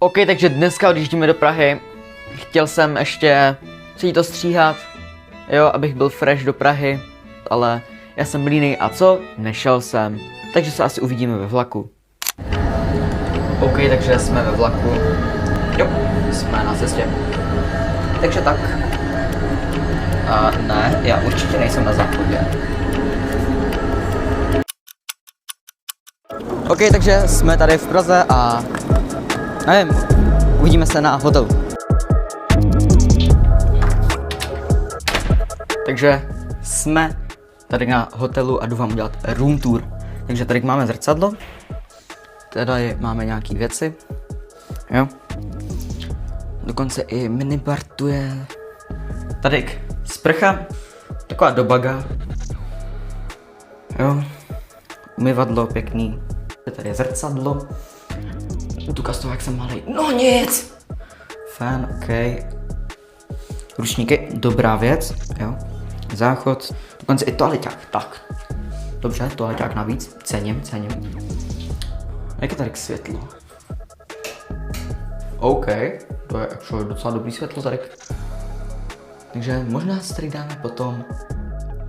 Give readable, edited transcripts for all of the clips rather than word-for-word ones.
OK, takže dneska, když jdeme do Prahy, chtěl jsem ještě si to stříhat, jo, abych byl fresh do Prahy, ale já jsem línej a co? Nešel jsem, takže se asi uvidíme ve vlaku. OK, takže jsme ve vlaku, jo, jsme na cestě, takže tak. A ne, já určitě nejsem na záchodě. OK, takže jsme tady v Praze a nevím, uvidíme se na hotelu. Takže jsme tady na hotelu a jdu vám udělat room tour. Takže tady máme zrcadlo, tady máme nějaký věci, jo. Dokonce i minibar tu je. Tady sprcha, taková do baga, jo. Umyvadlo pěkný, tady je zrcadlo. Tu z toho, jak jsem malý. No nic! Fan, OK. Ručníky, dobrá věc, jo. Záchod, dokonce i toaleťák, tak. Dobře, toaleťák navíc, cením. Jak je tady světlo? OK, to je docela dobrý světlo tady. Takže možná si tady dáme potom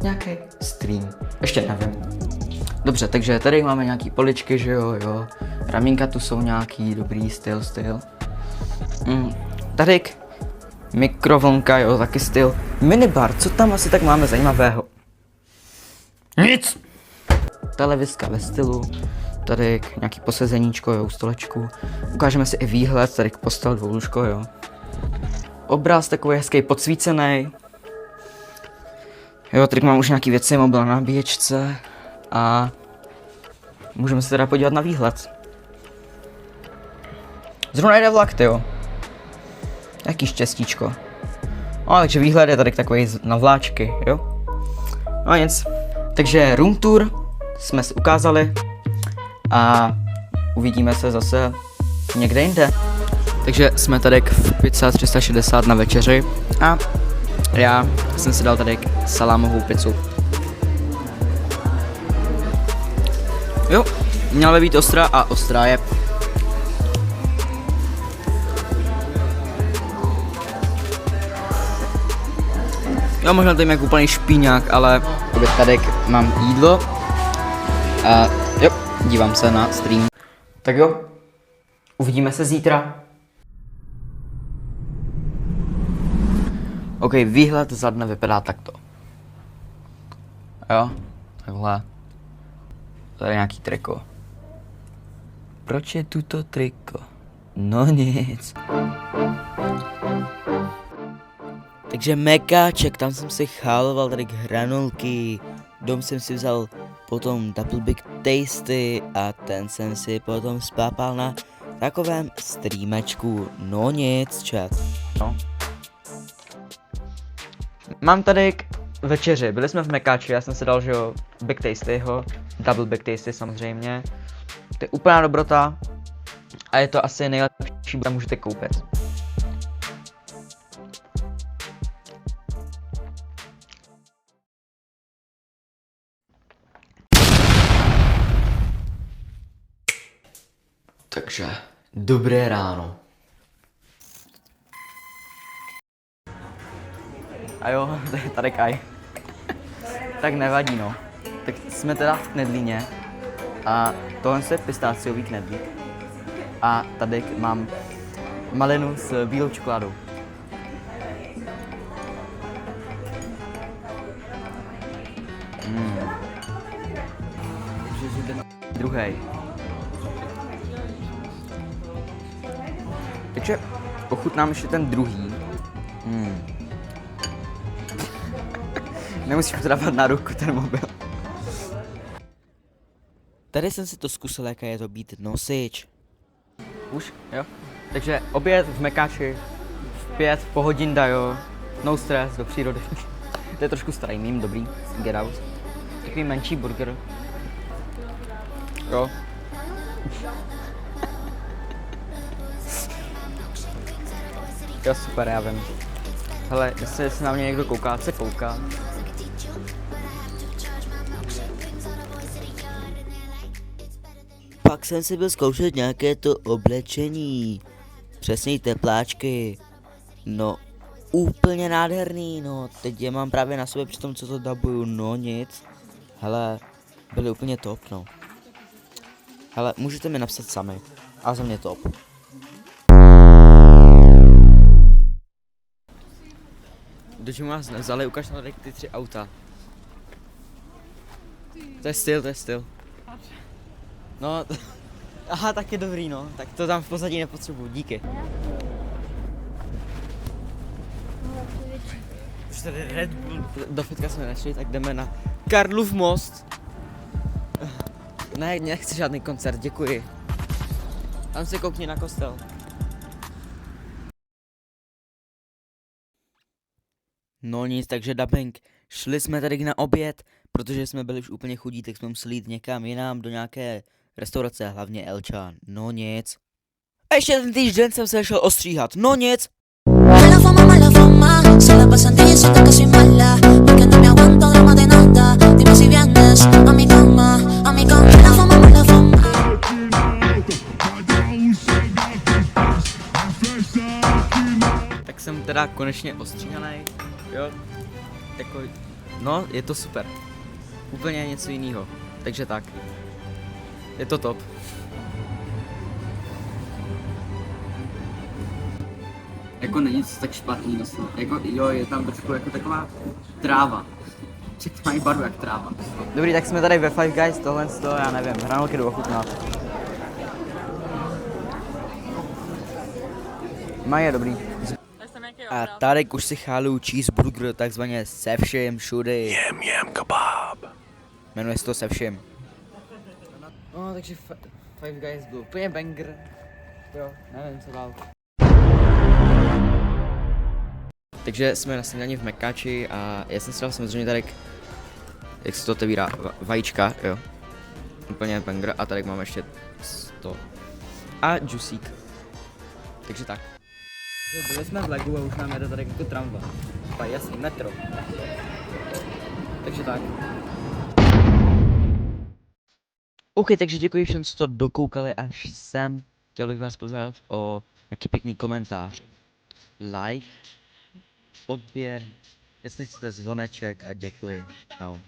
nějaký stream, ještě nevím. Dobře, takže tady máme nějaký poličky, že jo. Ramínka tu jsou nějaký, dobrý styl. Tady mikrovlnka, jo, taky styl. Minibar, co tam asi tak máme zajímavého? Nic! Televizka ve stylu, tady nějaký posezeníčko, jo, u stolečku. Ukážeme si i výhled, tady postel, dvoulůžko, jo. Obraz takový hezký, podsvícený. Jo, tady mám už nějaký věci, mobil na nabíječce. A můžeme se teda podívat na výhled. Zrovna jde vlak, tyjo. Jaký štěstíčko. No, takže výhled je tady takový na vláčky, jo. No nic. Takže room tour jsme si ukázali. A uvidíme se zase někde jinde. Takže jsme tady v Pizza 360 na večeři. A já jsem si dal tady salámovou pizzu. Jo, měla by být ostrá a ostrá je. Jo, možná to jim jako úplný špíňák, ale tady mám jídlo. A jo, dívám se na stream. Tak jo, uvidíme se zítra. OK, výhled za dne vypadá takto. Jo, takhle. Tady nějaký triko. Proč je tuto triko? No nic. Takže mekáček, tam jsem si cháloval tady hranolky. Dom jsem si vzal potom Double Big Tasty a ten jsem si potom spápal na takovém streamečku. No nic, chat. No. Mám tady k večeři, byli jsme v Mekáči, já jsem si dal, že jo, Big Tastyho, Double Big Tasty samozřejmě. To je úplná dobrota a je to asi nejlepší, co můžete koupit. Takže, dobré ráno. A jo, tady Kaj. Tak nevadí, no. Tak jsme teda v knedlíně a tohle je pistáciový knedlík. A tady mám malinu s bílou čokoládou. Takže ten druhý. Takže ochutnám ještě ten druhý. Nemusíš to dávat na ruku, ten mobil. Tady jsem si to zkusil, jaké je to být nosič. Už, jo? Takže oběd v Mekáči, v 5, po hodinda, jo. No stress, do přírody. To je trošku starý mím, dobrý, Get Out. Takový menší burger. Jo. Jo, super, já vím. Hele, jestli na mě někdo kouká, se kouká. Pak jsem si byl zkoušet nějaké to oblečení. Přesně tepláčky. No, úplně nádherný, no. Teď je mám právě na sobě při tom, co to dabuju, no nic. Hele, byly úplně top, no. Hele, můžete mi napsat sami. A za mě top. Dočím vás nevzali, ukaž na tady ty 3 auta. To je styl. No, aha, tak je dobrý, no. Tak to tam v pozadí nepotřebuji, díky. Už tady Red Bull. Do fitka jsme nešli, tak jdeme na Karlův most. Ne, nechci žádný koncert, děkuji. Tam se koukni na kostel. No nic, takže dubbing. Šli jsme tady na oběd, protože jsme byli už úplně chudí, tak jsme museli jít někam jinam do nějaké restaurace, hlavně Elča. No nic. A ještě ten týden jsem se šel ostříhat. No nic. Mala fama, se la pasan diciendo que soy mala, porque no me aguanto drama de nada. Dime si vienes a mi cama, a mi cama. Mala fama. Tak jsem teda konečně ostříhaný, jo. Takový, no, je to super. Úplně něco jiného. Takže tak. Je to top. Jako není to tak špatný, myslím. Jako, jo, je tam trošku jako taková tráva. Všechny mají barvu jak tráva. Dobrý, tak jsme tady ve Five Guys, tohle z toho, já nevím, hranolky jdu ochutnat. Mají je dobrý. A tady už si chálu cheeseburger, takzvaně se vším všude. Yam kebab. Jmenuje se to se vším. No, takže Five Guys byl úplně banger. Jo, nevím co dál. Takže jsme na snídani v Mekáči a já jsem si dal samozřejmě tady, jak se to otevírá, vajíčka, jo. Úplně banger a tady máme ještě 100. A džusík. Takže tak. Byli jsme v Legu a už nám jede tady jako tramvaj. Pa jasný, metro. Takže tak. OK, takže děkuji všem, co to dokoukali až sem. Chtěl bych vás požádat o nějaký pěkný komentář. Like, odběr, jestli chcete zvoneček a děkuji. No.